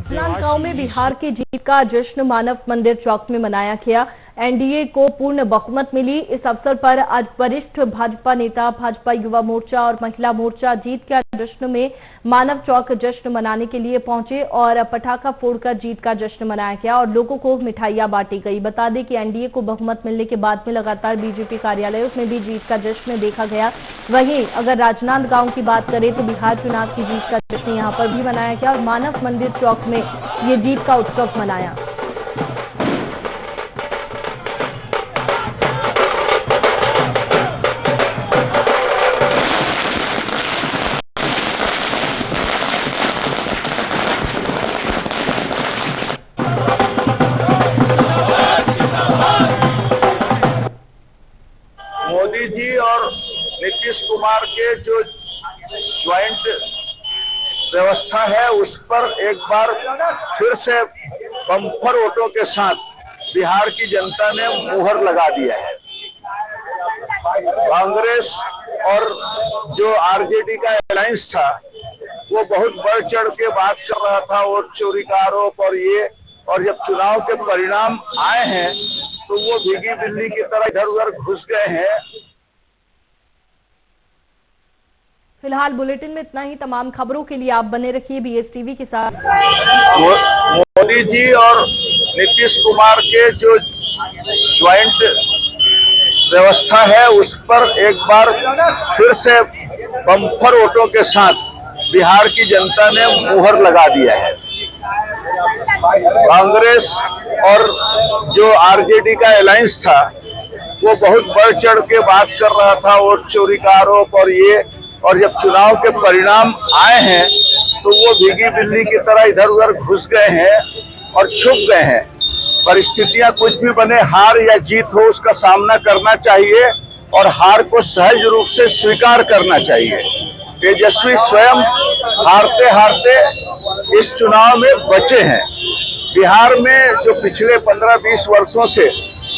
राजनांदगांव में बिहार की जीत का जश्न मानव मंदिर चौक में मनाया गया। एनडीए को पूर्ण बहुमत मिली। इस अवसर पर आज वरिष्ठ भाजपा नेता, भाजपा युवा मोर्चा और महिला मोर्चा जीत के जश्न में मानव चौक जश्न मनाने के लिए पहुंचे और पटाखा फोड़कर जीत का जश्न मनाया गया और लोगों को मिठाइयां बांटी गई। बता दें कि एनडीए को बहुमत मिलने के बाद में लगातार बीजेपी कार्यालयों में भी जीत का जश्न देखा गया। वहीं अगर राजनांदगांव की बात करें तो बिहार चुनाव की जीत का जश्न यहां पर भी मनाया गया और मानव मंदिर चौक में ये जीत का उत्सव मनाया। मोदी जी और नीतीश कुमार के जो ज्वाइंट व्यवस्था है उस पर एक बार फिर से बम्पर वोटों के साथ बिहार की जनता ने मुहर लगा दिया है। कांग्रेस और जो आरजेडी का अलायंस था वो बहुत बढ़ चढ़ के बात कर रहा था वोट चोरी का आरोप और जब चुनाव के परिणाम आए हैं तो वो भीगी बिल्ली की तरह इधर उधर घुस गए हैं। फिलहाल बुलेटिन में इतना ही। तमाम खबरों के लिए आप बने रखिए BSTV के साथ। मोदी जी और नीतीश कुमार के जो ज्वाइंट व्यवस्था है उस पर एक बार फिर से बम्पर वोटों के साथ बिहार की जनता ने मुहर लगा दिया है। कांग्रेस और जो आरजेडी का अलायंस था वो बहुत बढ़ चढ़ के बात कर रहा था वोट चोरी का आरोप और जब चुनाव के परिणाम आए हैं तो वो भीगी बिल्ली की तरह इधर उधर घुस गए हैं और छुप गए हैं। परिस्थितियां कुछ भी बने, हार या जीत हो, उसका सामना करना चाहिए और हार को सहज रूप से स्वीकार करना चाहिए। तेजस्वी स्वयं हारते हारते इस चुनाव में बचे हैं। बिहार में जो पिछले 15-20 वर्षों से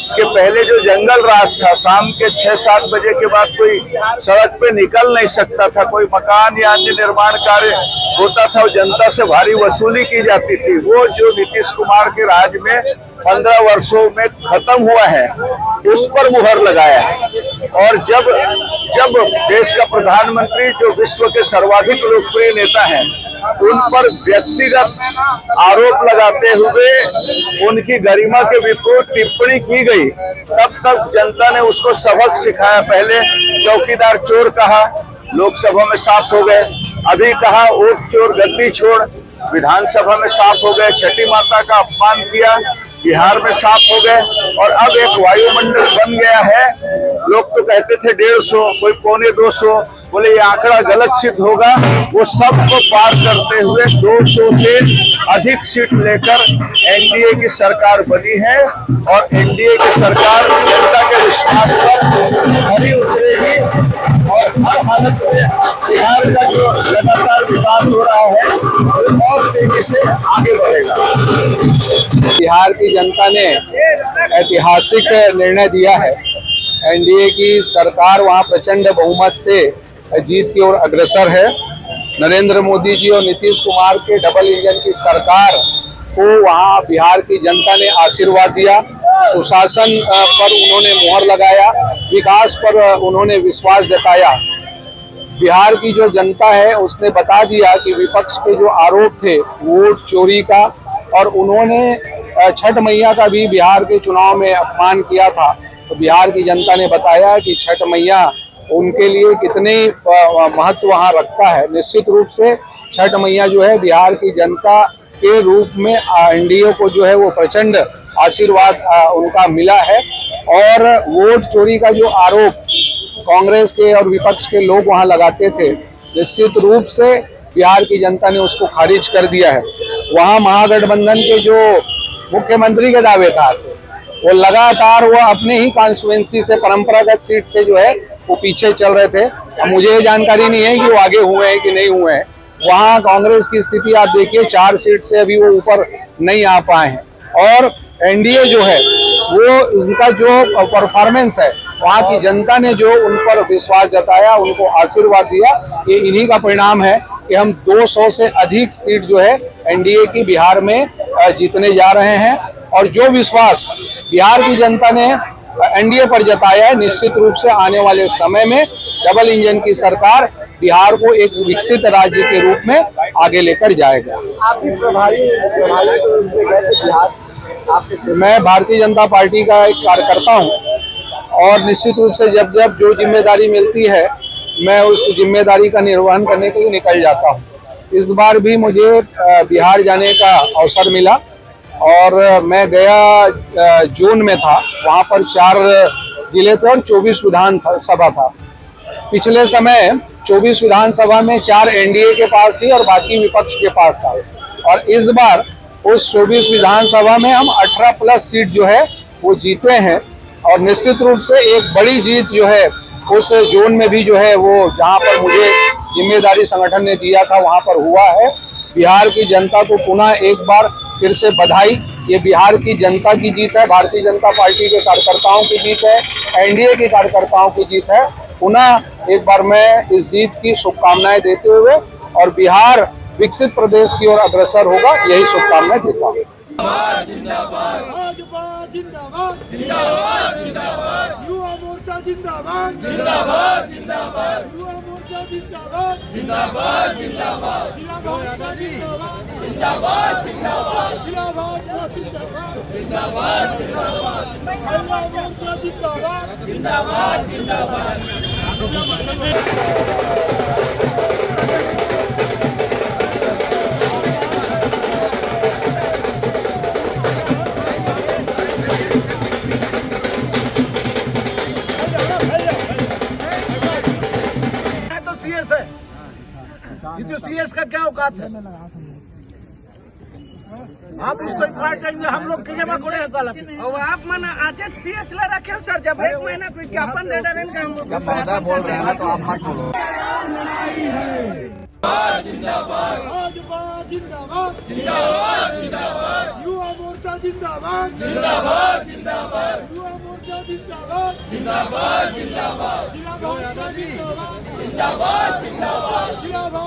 के पहले जो जंगल राज था, शाम के 6-7 बजे के बाद कोई सड़क पे निकल नहीं सकता था, कोई मकान या अन्य निर्माण कार्य होता था, जनता से भारी वसूली की जाती थी। वो जो नीतीश कुमार के राज में 15 वर्षों में खत्म हुआ है उस पर मुहर लगाया है। और जब देश का प्रधानमंत्री जो विश्व के सर्वाधिक लोकप्रिय नेता हैं उन पर व्यक्तिगत आरोप लगाते हुए उनकी गरिमा के विपरीत टिप्पणी की गई, तब तक जनता ने उसको सबक सिखाया। पहले चौकीदार चोर कहा, लोकसभा में साफ हो गए। अभी कहा वोट चोर गद्दी छोड़, विधानसभा में साफ हो गए। छठी माता का अपमान किया, बिहार में साफ हो गए। और अब एक वायुमंडल बन गया है। लोग तो कहते थे 150, कोई 250, बोले ये आंकड़ा गलत सिद्ध होगा। वो सबको पार करते हुए 200 से अधिक सीट लेकर एनडीए की सरकार बनी है और एनडीए की सरकार जनता के विश्वास पर खरी उतरेगी और हर हालत में बिहार का जो लगातार विकास हो रहा है वो और तेजी से आगे बढ़ेगा। बिहार की जनता ने ऐतिहासिक निर्णय दिया है। एनडीए की सरकार वहां प्रचंड बहुमत से जीत की ओर अग्रसर है। नरेंद्र मोदी जी और नीतीश कुमार के डबल इंजन की सरकार को वहां बिहार की जनता ने आशीर्वाद दिया। सुशासन पर उन्होंने मोहर लगाया, विकास पर उन्होंने विश्वास जताया। बिहार की जो जनता है उसने बता दिया कि विपक्ष के जो आरोप थे वोट चोरी का, और उन्होंने छठ मैया का भी बिहार के चुनाव में अपमान किया था, तो बिहार की जनता ने बताया कि छठ मैया उनके लिए कितने महत्व वहाँ रखता है। निश्चित रूप से छठ मैया जो है बिहार की जनता के रूप में एनडीए को जो है वो प्रचंड आशीर्वाद उनका मिला है। और वोट चोरी का जो आरोप कांग्रेस के और विपक्ष के लोग वहाँ लगाते थे, निश्चित रूप से बिहार की जनता ने उसको खारिज कर दिया है। वहाँ महागठबंधन के जो मुख्यमंत्री के दावेदार थे वो लगातार वो अपने ही कॉन्स्टिट्यूएंसी से, परंपरागत सीट से जो है वो पीछे चल रहे थे। अब मुझे ये जानकारी नहीं है कि वो आगे हुए हैं कि नहीं हुए हैं। वहाँ कांग्रेस की स्थिति आप देखिए, 4 सीट से अभी वो ऊपर नहीं आ पाए हैं। और एनडीए जो है वो उनका जो परफॉर्मेंस है, वहाँ की जनता ने जो उन पर विश्वास जताया, उनको आशीर्वाद दिया, ये इन्हीं का परिणाम है कि हम 200 से अधिक सीट जो है एनडीए की बिहार में जीतने जा रहे हैं। और जो विश्वास बिहार की जनता ने एनडीए पर जताया है, निश्चित रूप से आने वाले समय में डबल इंजन की सरकार बिहार को एक विकसित राज्य के रूप में आगे लेकर जाएगा। आप भी प्रभारी रूप में गए थे बिहार, मैं भारतीय जनता पार्टी का एक कार्यकर्ता हूं और निश्चित रूप से जब जब जो जिम्मेदारी मिलती है मैं उस जिम्मेदारी का निर्वहन करने के लिए निकल जाता हूं। इस बार भी मुझे बिहार जाने का अवसर मिला और मैं गया जून में था, वहां पर 4 जिले थे और 24 विधानसभा था। पिछले समय 24 विधानसभा में 4 एनडीए के पास थी और बाकी विपक्ष के पास था। और इस बार उस 24 विधानसभा में हम 18 प्लस सीट जो है वो जीते हैं और निश्चित रूप से एक बड़ी जीत जो है उस जोन में भी जो है वो जहां पर मुझे जिम्मेदारी संगठन ने दिया था वहां पर हुआ है। बिहार की जनता को पुनः एक बार फिर से बधाई। ये बिहार की जनता की जीत है, भारतीय जनता पार्टी के कार्यकर्ताओं की जीत है, एनडीए के कार्यकर्ताओं की जीत है। पुनः एक बार मैं इस जीत की शुभकामनाएं देते हुए और बिहार विकसित प्रदेश की ओर अग्रसर होगा, यही शुभकामनाएं देता हूँ। भाजपा जिंदाबाद, जिंदाबाद, जिंदाबाद, युवा मोर्चा जिंदाबाद, जिंदाबाद, जिंदाबाद, युवा मोर्चा जिंदाबाद, जिंदाबाद, जिंदाबाद, जिंदाबाद, जिंदाबाद, जिंदाबाद, जिंदाबाद, जिंदाबाद, जिंदाबाद, महिला मोर्चा जिंदाबाद, जिंदाबाद, जिंदाबाद। ये तो सीएस का क्या औकात है? आप इसको पार्ट देंगे, हम लोग के जमा कोड़े साला और आप मन आज सीएस ला रखे हो सर, जब 1 महीना विज्ञापन दे रहे हैं हम लोग बोल रहे हैं तो आप मत बोलो। जिंदाबाद, भाजपा जिंदाबाद, जिंदाबाद, जिंदाबाद, युवा मोर्चा जिंदाबाद, जिंदाबाद, जिंदाबाद, युवा मोर्चा जिंदाबाद, जिंदाबाद, जिंदाबाद, जिंदाबाद, जिंदाबाद, जिंदाबाद, जिंदाबाद,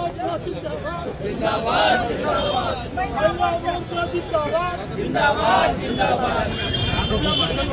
जिंदाबाद, जिंदाबाद, महिला मोर्चा जिंदाबाद, जिंदाबाद, जिंदाबाद।